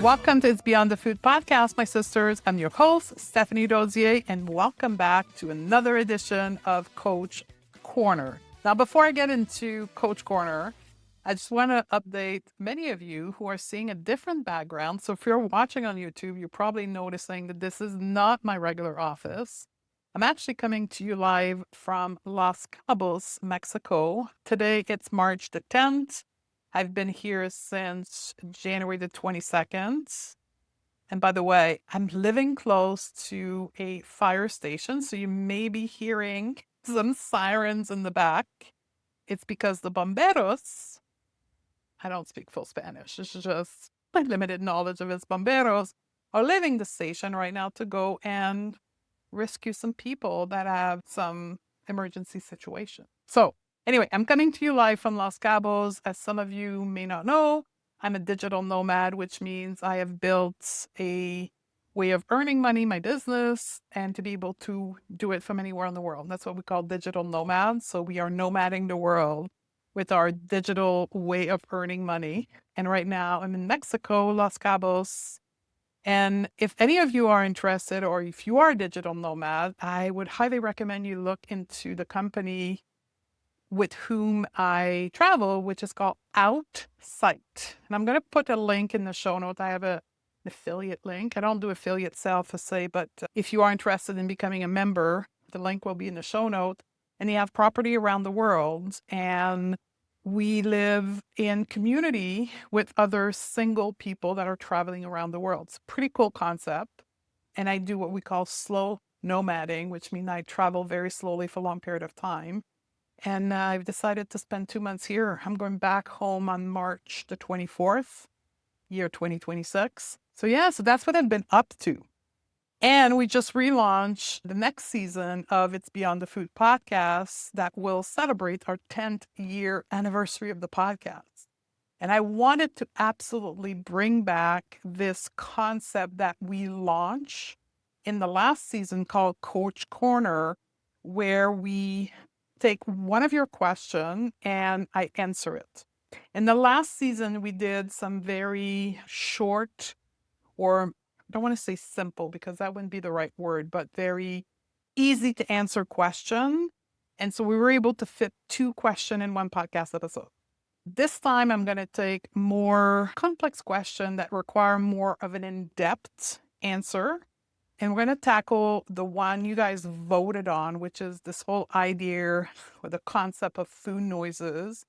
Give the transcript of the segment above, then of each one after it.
Welcome to It's Beyond the Food podcast, my sisters. I'm your host, Stephanie Dodier, and welcome back to another edition of Coach Corner. Now, before I get into Coach Corner, I just want to update many of you who are seeing a different background. So if you're watching on YouTube, you're probably noticing that this is not my regular office. I'm actually coming to you live from Los Cabos, Mexico. Today, it's March the 10th. I've been here since January the 22nd. And by the way, I'm living close to a fire station, so you may be hearing some sirens in the back. It's because the bomberos, I don't speak full Spanish, it's just my limited knowledge of its bomberos, are leaving the station right now to go and rescue some people that have some emergency situation. So anyway, I'm coming to you live from Los Cabos. As some of you may not know, I'm a digital nomad, which means I have built a way of earning money, my business, and to be able to do it from anywhere in the world. That's what we call digital nomads. So we are nomading the world with our digital way of earning money. And right now I'm in Mexico, Los Cabos. And if any of you are interested, or if you are a digital nomad, I would highly recommend you look into the company with whom I travel, which is called Outsite. And I'm going to put a link in the show note. I have an affiliate link. I don't do affiliate sales per se, but if you are interested in becoming a member, the link will be in the show note. And they have property around the world. And we live in community with other single people that are traveling around the world. It's a pretty cool concept. And I do what we call slow nomading, which means I travel very slowly for a long period of time. And I've decided to spend 2 months here. I'm going back home on March the 24th, year 2026. So that's what I've been up to. And we just relaunched the next season of It's Beyond the Food podcast that will celebrate our 10th year anniversary of the podcast. And I wanted to absolutely bring back this concept that we launched in the last season called Coach Corner, where we take one of your questions and I answer it. In the last season, we did some very short, or I don't want to say simple because that wouldn't be the right word, but very easy to answer question. And so we were able to fit 2 questions in one podcast episode. This time I'm going to take more complex questions that require more of an in-depth answer. And we're going to tackle the one you guys voted on, which is this whole idea or the concept of food noises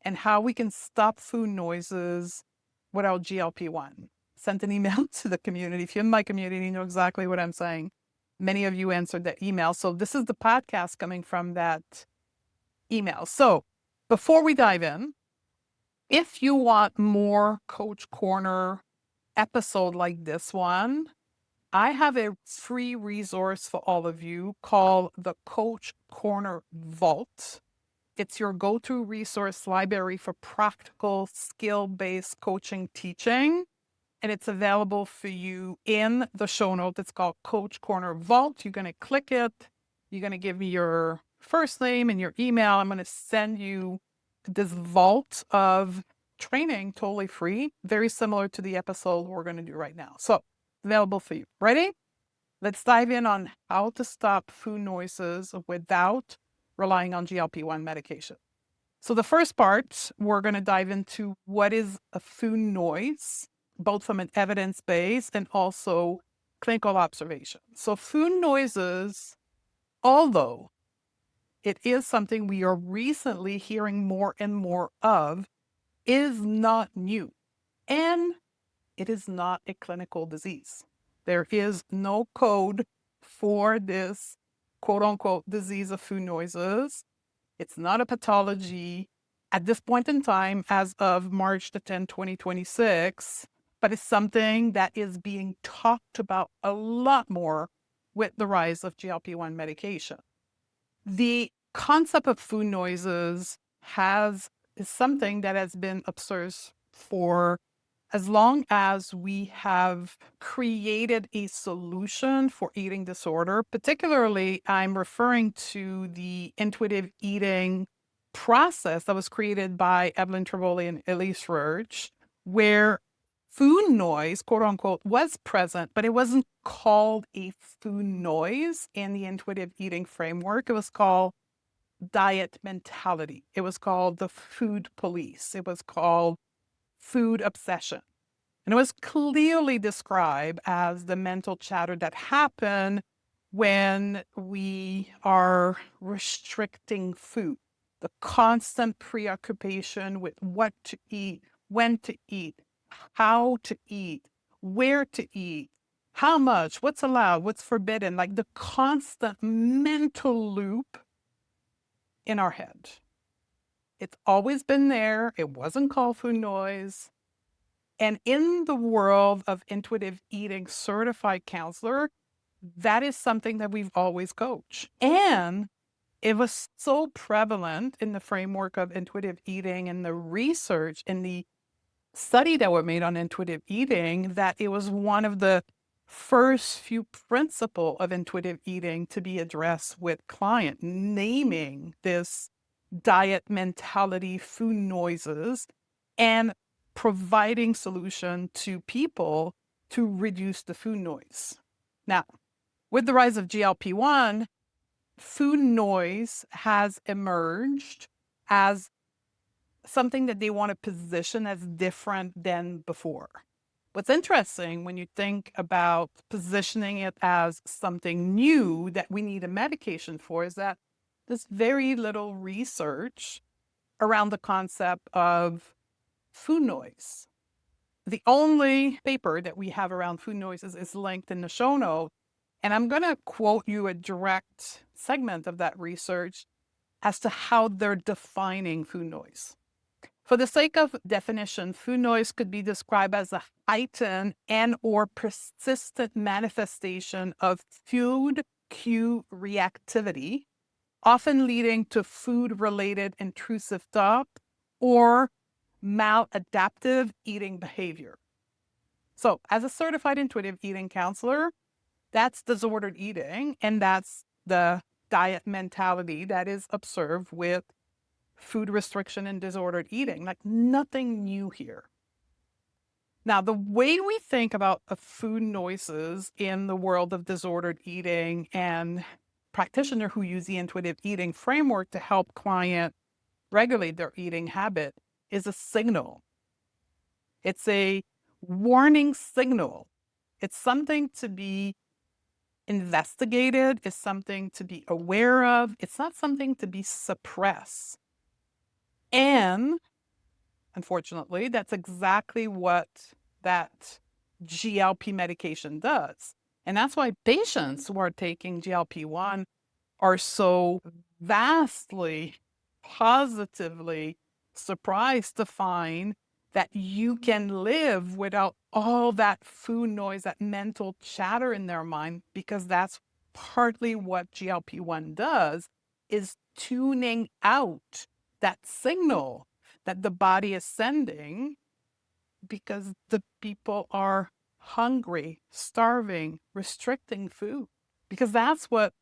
and how we can stop food noises without GLP-1. Sent an email to the community. If you're in my community, you know exactly what I'm saying. Many of you answered that email. So this is the podcast coming from that email. So before we dive in, if you want more Coach Corner episode like this one, I have a free resource for all of you called the Coach Corner Vault. It's your go-to resource library for practical, skill-based coaching teaching. And it's available for you in the show note. It's called Coach Corner Vault. You're going to click it. You're going to give me your first name and your email. I'm going to send you this vault of training totally free, very similar to the episode we're going to do right now. So available for you. Ready? Let's dive in on how to stop food noises without relying on GLP-1 medication. So the first part, we're going to dive into what is a food noise, both from an evidence base and also clinical observation. So food noises, although it is something we are recently hearing more and more of, is not new. And it is not a clinical disease. There is no code for this quote unquote disease of food noises. It's not a pathology at this point in time, as of March the 10th, 2026, but it's something that is being talked about a lot more with the rise of GLP-1 medication. The concept of food noises is something that has been observed for as long as we have created a solution for eating disorder. Particularly, I'm referring to the intuitive eating process that was created by Evelyn Trevoli and Elise Roach, where food noise, quote unquote, was present, but it wasn't called a food noise in the intuitive eating framework. It was called diet mentality. It was called the food police. It was called food obsession. And it was clearly described as the mental chatter that happened when we are restricting food, the constant preoccupation with what to eat, when to eat, how to eat, where to eat, how much, what's allowed, what's forbidden, like the constant mental loop in our head. It's always been there. It wasn't called food noise. And in the world of intuitive eating certified counselor, that is something that we've always coached. And it was so prevalent in the framework of intuitive eating and the research and the study that were made on intuitive eating that it was one of the first few principles of intuitive eating to be addressed with client, naming this diet mentality, food noises, and providing solution to people to reduce the food noise. Now, with the rise of GLP-1, food noise has emerged as something that they want to position as different than before. What's interesting when you think about positioning it as something new that we need a medication for is that there's very little research around the concept of food noise. The only paper that we have around food noises is linked in the show notes. And I'm going to quote you a direct segment of that research as to how they're defining food noise. For the sake of definition, food noise could be described as a heightened and or persistent manifestation of food cue reactivity, often leading to food-related intrusive thought or maladaptive eating behavior. So as a certified intuitive eating counselor, that's disordered eating, and that's the diet mentality that is observed with food restriction and disordered eating. Like nothing new here. Now, the way we think about food noises in the world of disordered eating and practitioner who use the intuitive eating framework to help client regulate their eating habit is a signal. It's a warning signal. It's something to be investigated. It's something to be aware of. It's not something to be suppressed. And unfortunately, that's exactly what that GLP medication does. And that's why patients who are taking GLP-1 are so vastly positively surprised to find that you can live without all that food noise, that mental chatter in their mind, because that's partly what GLP-1 does, is tuning out that signal that the body is sending because the people are hungry, starving, restricting food. Because that's what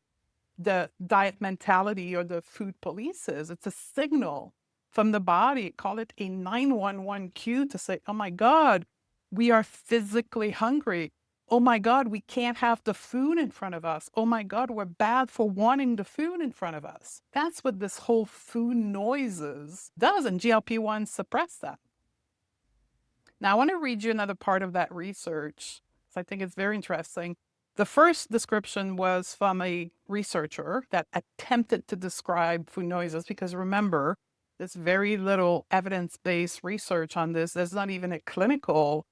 the diet mentality or the food police is. It's a signal from the body. Call it a 911 cue to say, oh my God, we are physically hungry. Oh my God, we can't have the food in front of us. Oh my God, we're bad for wanting the food in front of us. That's what this whole food noises does, and GLP-1 suppress that. Now, I want to read you another part of that research, because I think it's very interesting. The first description was from a researcher that attempted to describe food noises, because remember, there's very little evidence-based research on this. There's not even a clinical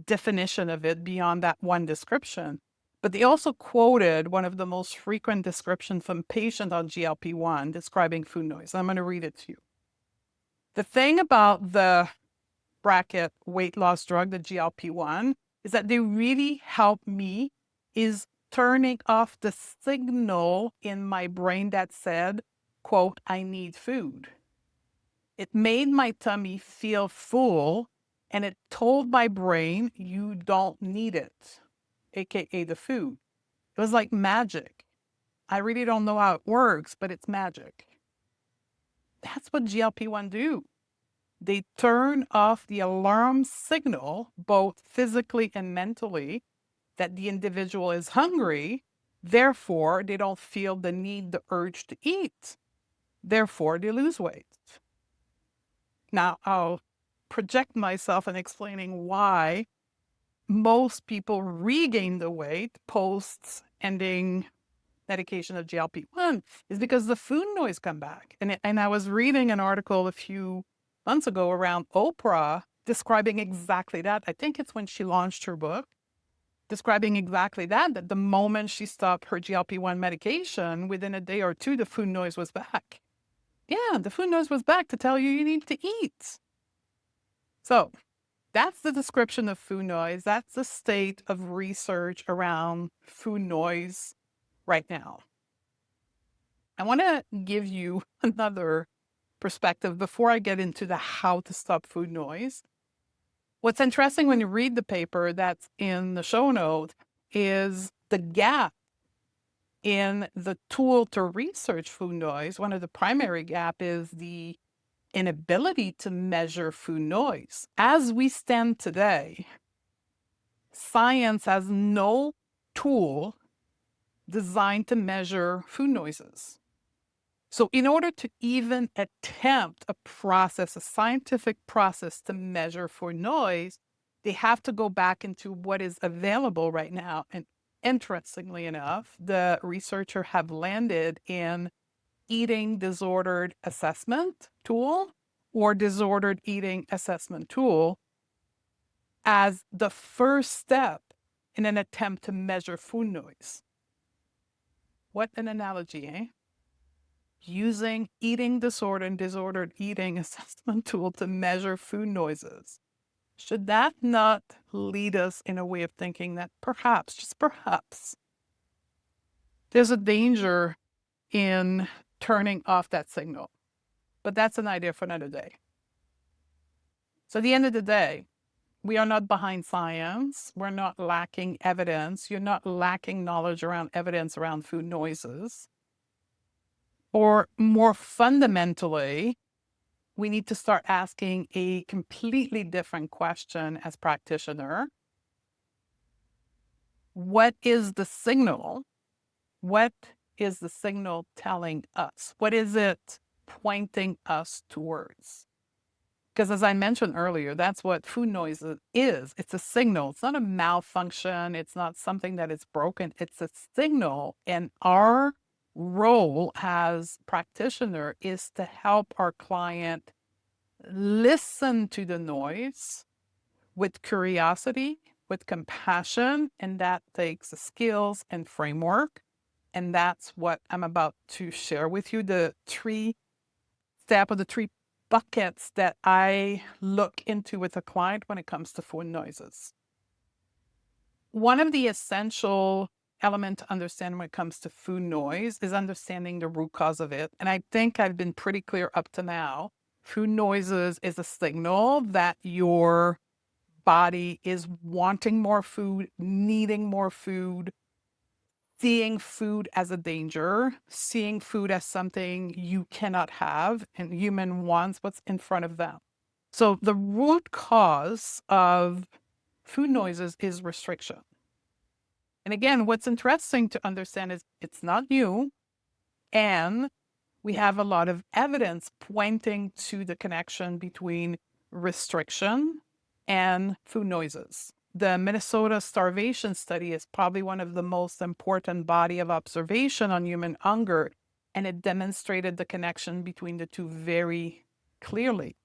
definition of it beyond that one description. But they also quoted one of the most frequent descriptions from patients on GLP-1 describing food noise. I'm going to read it to you. The thing about the bracket weight loss drug, the GLP-1, is that they really help me is turning off the signal in my brain that said, quote, I need food. It made my tummy feel full, and it told my brain, you don't need it, aka the food. It was like magic. I really don't know how it works, but it's magic. That's what GLP-1 do. They turn off the alarm signal, both physically and mentally, that the individual is hungry. Therefore, they don't feel the need, the urge to eat. Therefore, they lose weight. Now, I'll project myself in explaining why most people regain the weight post ending medication of GLP-1 is because the food noise come back. And I was reading an article a few months ago around Oprah describing exactly that. I think it's when she launched her book, describing exactly that the moment she stopped her GLP-1 medication, within a day or two, the food noise was back. Yeah, the food noise was back to tell you need to eat. So that's the description of food noise. That's the state of research around food noise right now. I want to give you another perspective before I get into the how to stop food noise. What's interesting when you read the paper that's in the show notes is the gap in the tool to research food noise. One of the primary gap is the inability to measure food noise. As we stand today, science has no tool designed to measure food noises. So in order to even attempt a process, a scientific process to measure for noise, they have to go back into what is available right now. And interestingly enough, the researcher have landed in eating disordered assessment tool or disordered eating assessment tool as the first step in an attempt to measure food noise. What an analogy, eh? Using eating disorder and disordered eating assessment tool to measure food noises. Should that not lead us in a way of thinking that perhaps, just perhaps, there's a danger in turning off that signal? But that's an idea for another day. So at the end of the day, we are not behind science. We're not lacking evidence. You're not lacking knowledge around evidence around food noises. Or more fundamentally, we need to start asking a completely different question as practitioner. What is the signal? What is the signal telling us? What is it pointing us towards? Because as I mentioned earlier, that's what food noise is. It's a signal. It's not a malfunction. It's not something that is broken. It's a signal. And our role as practitioner is to help our client listen to the noise with curiosity, with compassion, and that takes skills and framework. And that's what I'm about to share with you, the three buckets that I look into with a client when it comes to food noises. One of the essential elements to understand when it comes to food noise is understanding the root cause of it. And I think I've been pretty clear up to now. Food noises is a signal that your body is wanting more food, needing more food, seeing food as a danger, seeing food as something you cannot have, and human wants what's in front of them. So the root cause of food noises is restriction. And again, what's interesting to understand is it's not new, and we have a lot of evidence pointing to the connection between restriction and food noises. The Minnesota starvation study is probably one of the most important body of observation on human hunger, and it demonstrated the connection between the two very clearly.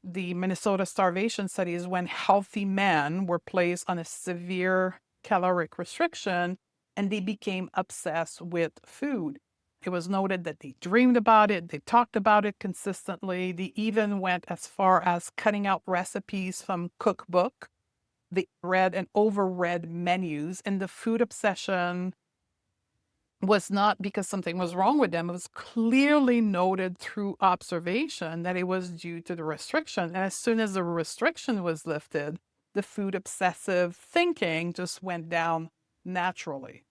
The Minnesota starvation study is when healthy men were placed on a severe caloric restriction and they became obsessed with food. It was noted that they dreamed about it, they talked about it consistently, they even went as far as cutting out recipes from cookbook. They read and overread menus, and the food obsession was not because something was wrong with them. It was clearly noted through observation that it was due to the restriction. And as soon as the restriction was lifted, the food obsessive thinking just went down naturally.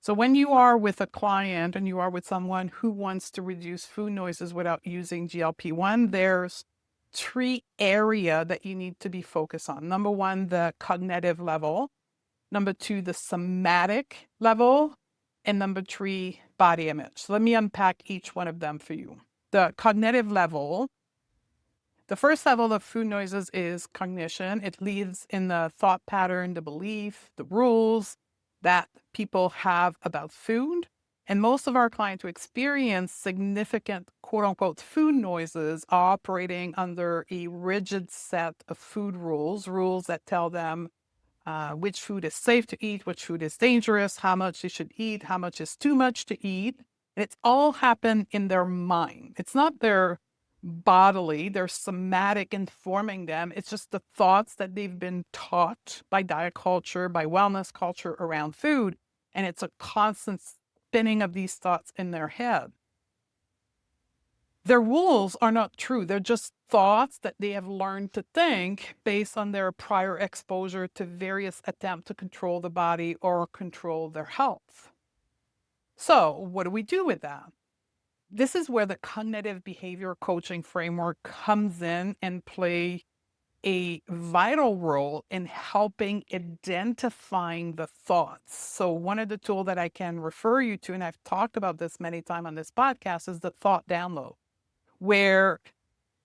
So when you are with a client and you are with someone who wants to reduce food noises without using GLP-1, there's three areas that you need to be focused on. Number one, the cognitive level. Number two, the somatic level. And number three, body image. So let me unpack each one of them for you. The cognitive level. The first level of food noises is cognition. It lives in the thought pattern, the belief, the rules that people have about food. And most of our clients who experience significant quote unquote food noises are operating under a rigid set of food rules, rules that tell them which food is safe to eat, which food is dangerous, how much they should eat, how much is too much to eat. And it's all happened in their mind. It's not their bodily, their somatic informing them. It's just the thoughts that they've been taught by diet culture, by wellness culture around food. And it's a constant spinning of these thoughts in their head. Their rules are not true. They're just thoughts that they have learned to think based on their prior exposure to various attempts to control the body or control their health. So what do we do with that? This is where the cognitive behavior coaching framework comes in and play a vital role in helping identifying the thoughts. So one of the tools that I can refer you to, and I've talked about this many times on this podcast, is the thought download, where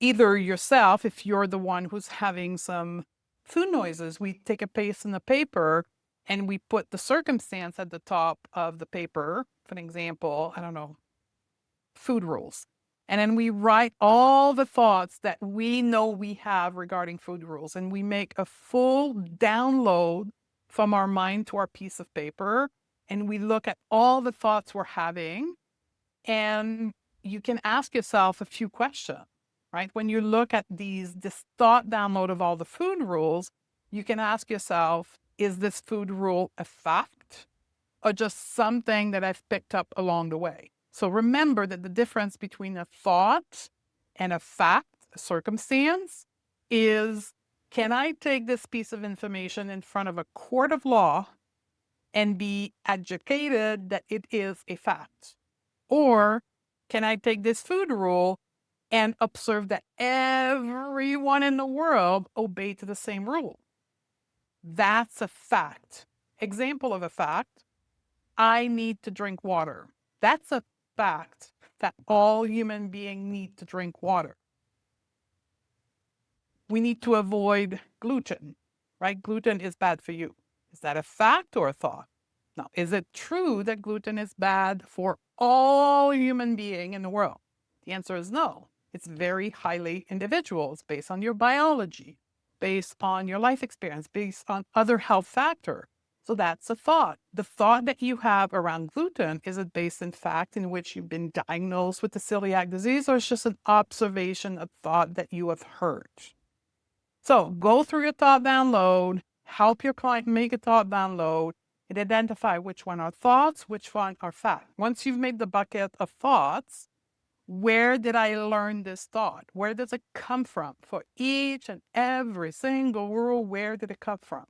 either yourself, if you're the one who's having some food noises, we take a piece in the paper and we put the circumstance at the top of the paper. For an example, I don't know, food rules. And then we write all the thoughts that we know we have regarding food rules. And we make a full download from our mind to our piece of paper. And we look at all the thoughts we're having. And you can ask yourself a few questions, right? When you look at this thought download of all the food rules, you can ask yourself, is this food rule a fact or just something that I've picked up along the way? So remember that the difference between a thought and a fact, a circumstance, is, can I take this piece of information in front of a court of law and be educated that it is a fact? Or can I take this food rule and observe that everyone in the world obey to the same rule? That's a fact. Example of a fact, I need to drink water. That's a fact that all human beings need to drink water. We need to avoid gluten, right? Gluten is bad for you. Is that a fact or a thought? Now, is it true that gluten is bad for all human beings in the world? The answer is no. It's very highly individual. It's based on your biology, based on your life experience, based on other health factors. So that's a thought. The thought that you have around gluten, is it based in fact in which you've been diagnosed with the celiac disease, or it's just an observation of thought that you have heard? So go through your thought download, help your client make a thought download, and identify which one are thoughts, which one are fact. Once you've made the bucket of thoughts, where did I learn this thought? Where does it come from? For each and every single rule, where did it come from?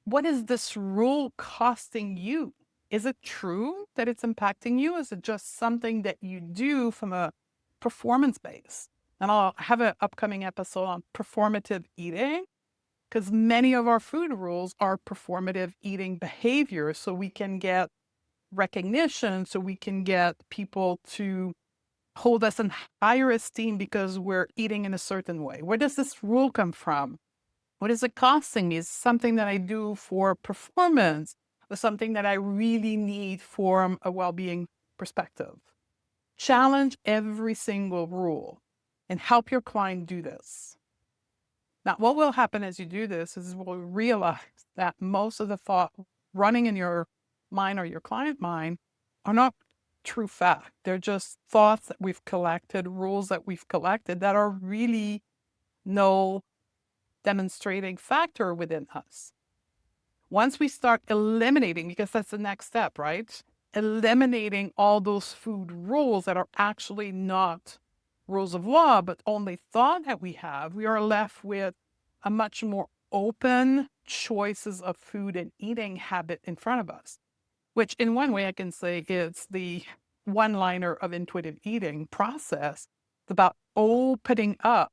What is this rule costing you? Is it true that it's impacting you? Is it just something that you do from a performance base? And I'll have an upcoming episode on performative eating, because many of our food rules are performative eating behaviors. So we can get recognition, so we can get people to hold us in higher esteem because we're eating in a certain way. Where does this rule come from? What is it costing me? Is it something that I do for performance or something that I really need from a well-being perspective? Challenge every single rule and help your client do this. Now, what will happen as you do this is we'll realize that most of the thought running in your mind or your client mind are not true fact. They're just thoughts that we've collected, rules that we've collected that are really no demonstrating factor within us. Once we start eliminating, because that's the next step, right? Eliminating all those food rules that are actually not rules of law, but only thought that we have, we are left with a much more open choices of food and eating habit in front of us. which in one way I can say it's the one-liner of intuitive eating process. It's about opening up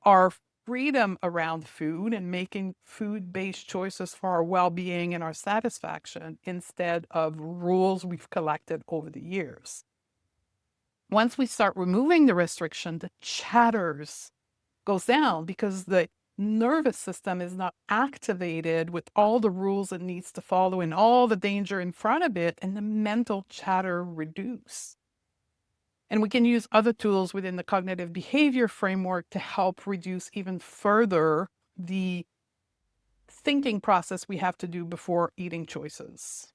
our freedom around food and making food-based choices for our well-being and our satisfaction instead of rules we've collected over the years. Once we start removing the restriction, the chatters goes down because the nervous system is not activated with all the rules it needs to follow and all the danger in front of it, and the mental chatter reduce. And we can use other tools within the cognitive behavior framework to help reduce even further the thinking process we have to do before eating choices.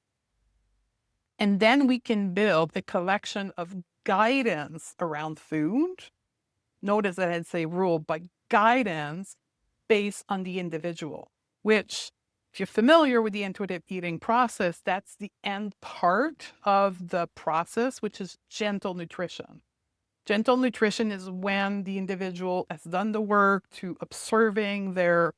And then we can build a collection of guidance around food. Notice that I didn't say rule, but guidance based on the individual, which, if you're familiar with the intuitive eating process, that's the end part of the process, which is gentle nutrition. Gentle nutrition is when the individual has done the work to observing their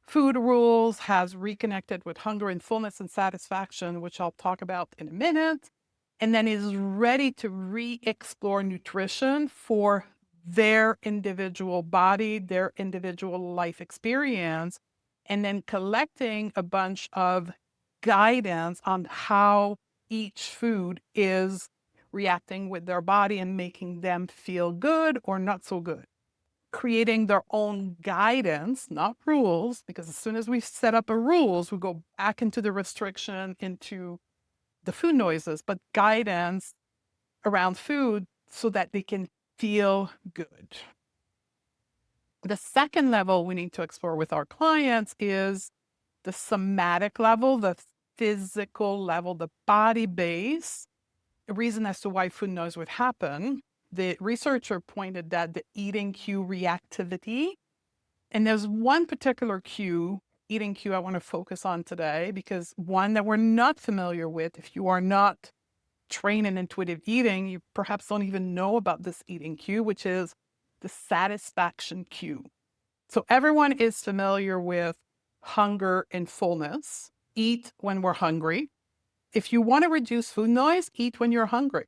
food rules, has reconnected with hunger and fullness and satisfaction, which I'll talk about in a minute, and then is ready to re-explore nutrition for their individual body, their individual life experience, and then collecting a bunch of guidance on how each food is reacting with their body and making them feel good or not so good. Creating their own guidance, not rules, because as soon as we set up a rules, we go back into the restriction, into the food noises, but guidance around food so that they can feel good. The second level we need to explore with our clients is the somatic level, the physical level, the body base. The reason as to why food noise would happen, the researcher pointed that the eating cue reactivity, and there's one particular cue, eating cue, I want to focus on today, because one that we're not familiar with, if you are not trained in intuitive eating, you perhaps don't even know about this eating cue, which is the satisfaction cue. So everyone is familiar with hunger and fullness. Eat when we're hungry. If you want to reduce food noise, eat when you're hungry.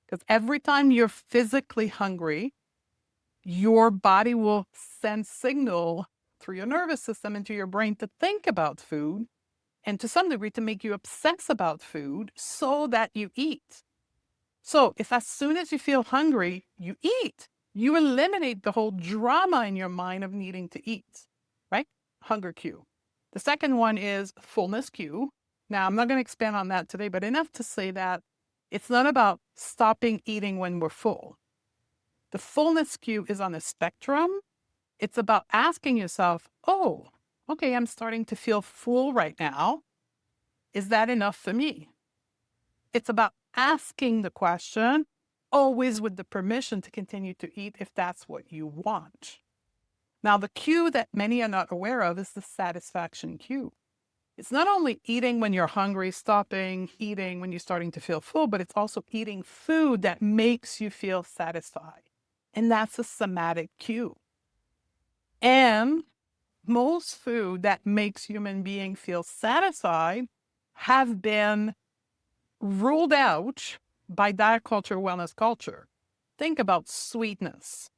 Because every time you're physically hungry, your body will send signal through your nervous system into your brain to think about food, and to some degree to make you obsess about food so that you eat. So if as soon as you feel hungry, you eat, you eliminate the whole drama in your mind of needing to eat, right? Hunger cue. The second one is fullness cue. Now, I'm not going to expand on that today, but enough to say that it's not about stopping eating when we're full. The fullness cue is on a spectrum. It's about asking yourself, oh, okay, I'm starting to feel full right now. Is that enough for me? It's about asking the question, always with the permission to continue to eat if that's what you want. Now, the cue that many are not aware of is the satisfaction cue. It's not only eating when you're hungry, stopping eating when you're starting to feel full, but it's also eating food that makes you feel satisfied. And that's a somatic cue. And most food that makes human beings feel satisfied have been ruled out by diet culture, wellness culture. Think about sweetness.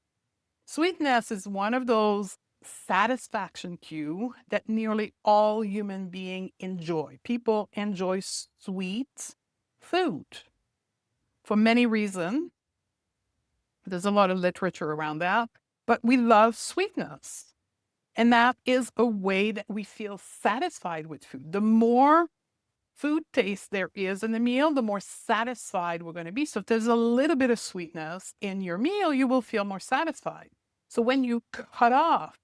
Sweetness is one of those satisfaction cue that nearly all human beings enjoy. People enjoy sweet food for many reasons. There's a lot of literature around that, but we love sweetness. And that is a way that we feel satisfied with food. The more food taste there is in the meal, the more satisfied we're going to be. So if there's a little bit of sweetness in your meal, you will feel more satisfied. So when you cut off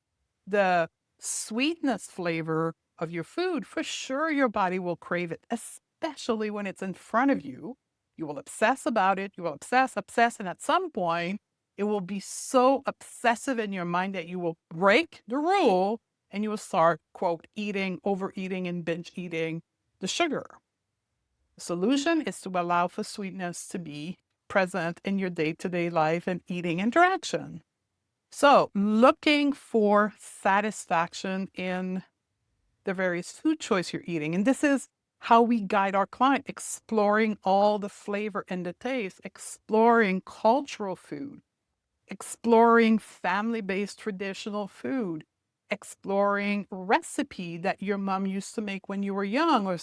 the sweetness flavor of your food, for sure your body will crave it, especially when it's in front of you. You will obsess about it. You will obsess, and at some point, it will be so obsessive in your mind that you will break the rule and you will start, quote, eating, overeating, and binge eating the sugar. The solution is to allow for sweetness to be present in your day-to-day life and eating interaction. So looking for satisfaction in the various food choice you're eating. And this is how we guide our client, exploring all the flavor and the taste, exploring cultural food, exploring family-based traditional food, exploring recipe that your mom used to make when you were young, or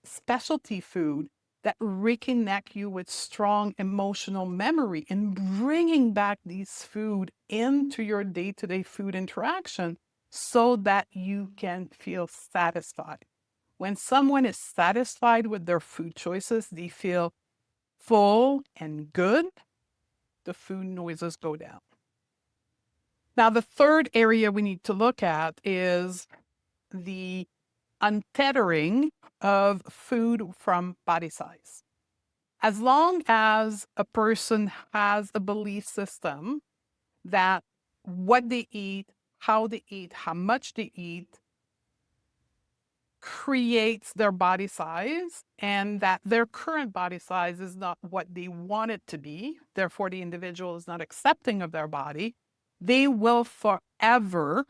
specialty food that reconnect you with strong emotional memory, and bringing back these food into your day-to-day food interaction so that you can feel satisfied. When someone is satisfied with their food choices, they feel full and good, the food noises go down. Now, the third area we need to look at is the untethering of food from body size. As long as a person has a belief system that what they eat, how much they eat, creates their body size, and that their current body size is not what they want it to be, therefore the individual is not accepting of their body, they will forever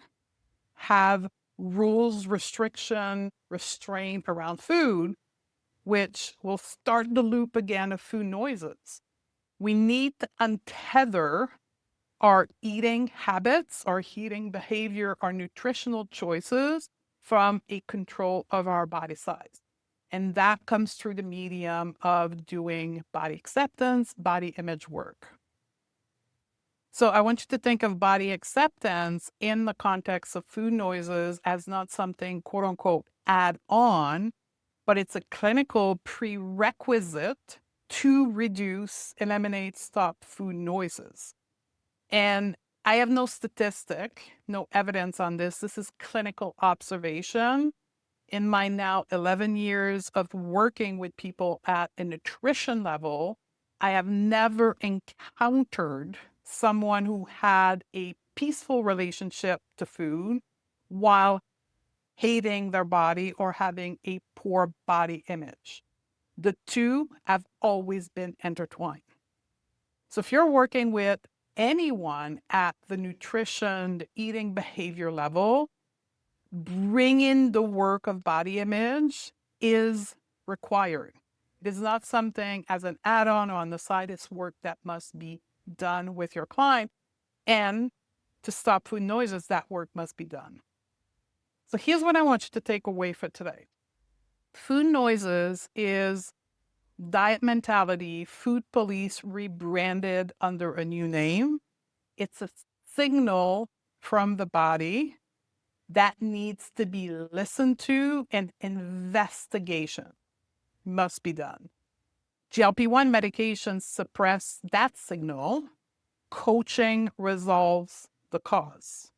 have rules, restriction, restraint around food, which will start the loop again of food noises. We need to untether our eating habits, our eating behavior, our nutritional choices from a control of our body size. And that comes through the medium of doing body acceptance, body image work. So I want you to think of body acceptance in the context of food noises as not something, quote unquote, add on, but it's a clinical prerequisite to reduce, eliminate, stop food noises. And I have no statistic, no evidence on this. This is clinical observation. In my now 11 years of working with people at a nutrition level, I have never encountered someone who had a peaceful relationship to food while hating their body or having a poor body image. The two have always been intertwined. So if you're working with anyone at the nutrition, the eating behavior level, bringing the work of body image is required. It is not something as an add-on or on the side. It's work that must be done with your client. And to stop food noises, that work must be done. So here's what I want you to take away for today. Food noises is diet mentality, food police rebranded under a new name. It's a signal from the body that needs to be listened to, and investigation must be done. GLP-1 medications suppress that signal. Coaching resolves the cause.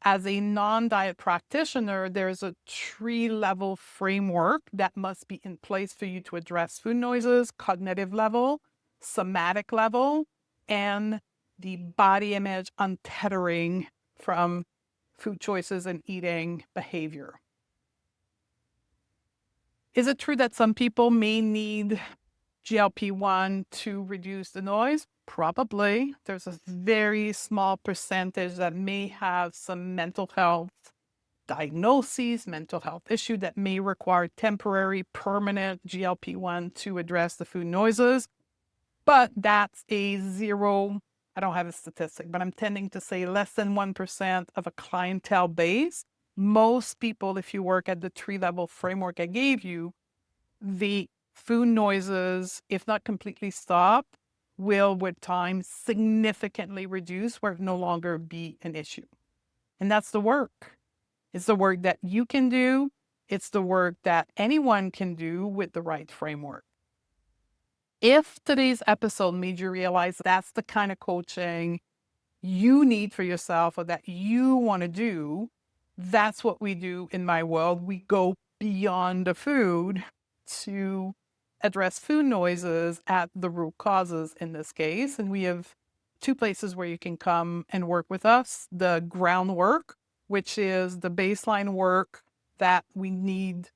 As a non-diet practitioner, there's a 3-level framework that must be in place for you to address food noises: cognitive level, somatic level, and the body image untethering from food choices and eating behavior. Is it true that some people may need GLP-1 to reduce the noise? Probably. There's a very small percentage that may have some mental health diagnoses, mental health issue that may require temporary, permanent GLP-1 to address the food noises. But that's a zero, I don't have a statistic, but I'm tending to say less than 1% of a clientele base. Most people, if you work at the 3-level framework I gave you, the food noises, if not completely stopped, will with time significantly reduce where it no longer be an issue. And that's the work. It's the work that you can do. It's the work that anyone can do with the right framework. If today's episode made you realize that's the kind of coaching you need for yourself or that you want to do, that's what we do in my world. We go beyond the food to address food noises at the root causes in this case. And we have 2 places where you can come and work with us: the groundwork, which is the baseline work that we need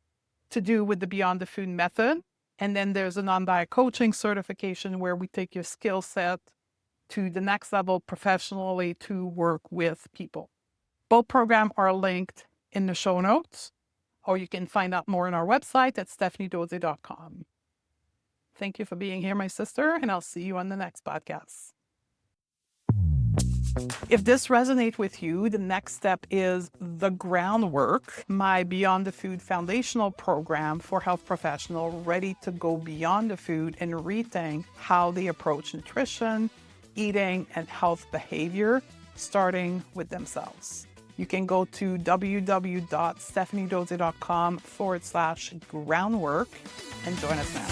to do with the Beyond the Food method. And then there's a non-diet coaching certification where we take your skill set to the next level professionally to work with people. Both programs are linked in the show notes. or you can find out more on our website at stephaniedodier.com. Thank you for being here, my sister, and I'll see you on the next podcast. If this resonates with you, the next step is The Groundwork, my Beyond the Food foundational program for health professionals ready to go beyond the food and rethink how they approach nutrition, eating, and health behavior, starting with themselves. You can go to www.stephaniedodier.com/groundwork and join us now.